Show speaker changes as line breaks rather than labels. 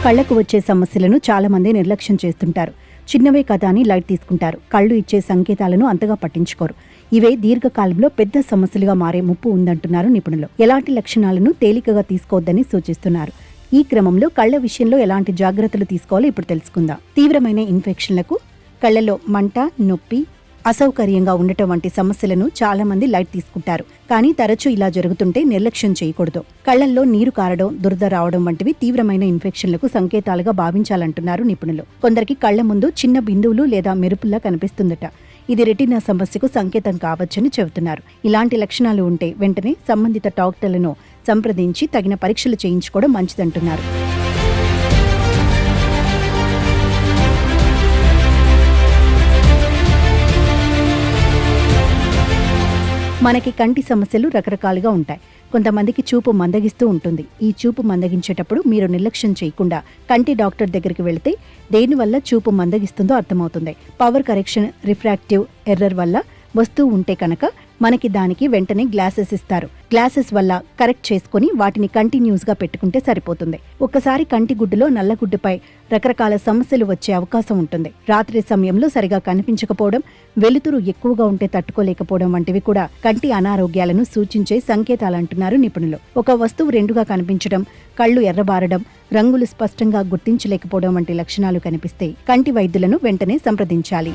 కళ్లకు వచ్చే సమస్యలను చాలా మంది నిర్లక్ష్యం చేస్తుంటారు. చిన్నవే కదా అని లైట్ తీసుకుంటారు. కళ్ళు ఇచ్చే సంకేతాలను అంతగా పట్టించుకోరు. ఇవే దీర్ఘకాలంలో పెద్ద సమస్యలుగా మారే ముప్పు ఉందంటున్నారు నిపుణులు. ఎలాంటి లక్షణాలను తేలికగా తీసుకోవద్దని సూచిస్తున్నారు. ఈ క్రమంలో కళ్ల విషయంలో ఎలాంటి జాగ్రత్తలు తీసుకోవాలో ఇప్పుడు తెలుసుకుందాం. తీవ్రమైన ఇన్ఫెక్షన్లకు, కళ్లలో మంట, నొప్పి, అసౌకర్యంగా ఉండటం వంటి సమస్యలను చాలా మంది లైట్ తీసుకుంటారు. కానీ తరచూ ఇలా జరుగుతుంటే నిర్లక్ష్యం చేయకూడదు. కళ్లల్లో నీరు కారడం, దురద రావడం వంటివి తీవ్రమైన ఇన్ఫెక్షన్లకు సంకేతాలుగా భావించాలంటున్నారు నిపుణులు. కొందరికి కళ్ల ముందు చిన్న బిందువులు లేదా మెరుపుల్లా కనిపిస్తుందట. ఇది రెటీనా సమస్యకు సంకేతం కావచ్చని చెబుతున్నారు. ఇలాంటి లక్షణాలు ఉంటే వెంటనే సంబంధిత డాక్టర్లను సంప్రదించి తగిన పరీక్షలు చేయించుకోవడం మంచిదంటున్నారు. మనకి కంటి సమస్యలు రకరకాలుగా ఉంటాయి. కొంతమందికి చూపు మందగిస్తూ ఉంటుంది. ఈ చూపు మందగించేటప్పుడు మీరు నిర్లక్ష్యం చేయకుండా కంటి డాక్టర్ దగ్గరికి వెళితే దేనివల్ల చూపు మందగిస్తుందో అర్థమవుతుంది. పవర్ కరెక్షన్ రిఫ్రాక్టివ్ ఎర్రర్ వల్ల వస్తూ ఉంటే కనుక మనకి దానికి వెంటనే గ్లాసెస్ ఇస్తారు. గ్లాసెస్ వల్ల కరెక్ట్ చేసుకుని వాటిని కంటిన్యూస్ గా పెట్టుకుంటే సరిపోతుంది. ఒక్కసారి కంటి గుడ్డులో నల్లగుడ్డుపై రకరకాల సమస్యలు వచ్చే అవకాశం ఉంటుంది. రాత్రి సమయంలో సరిగా కనిపించకపోవడం, వెలుతురు ఎక్కువగా ఉంటే తట్టుకోలేకపోవడం వంటివి కూడా కంటి అనారోగ్యాలను సూచించే సంకేతాలంటున్నారు నిపుణులు. ఒక వస్తువు రెండుగా కనిపించడం, కళ్ళు ఎర్రబారడం, రంగులు స్పష్టంగా గుర్తించలేకపోవడం వంటి లక్షణాలు కనిపిస్తే కంటి వైద్యులను వెంటనే సంప్రదించాలి.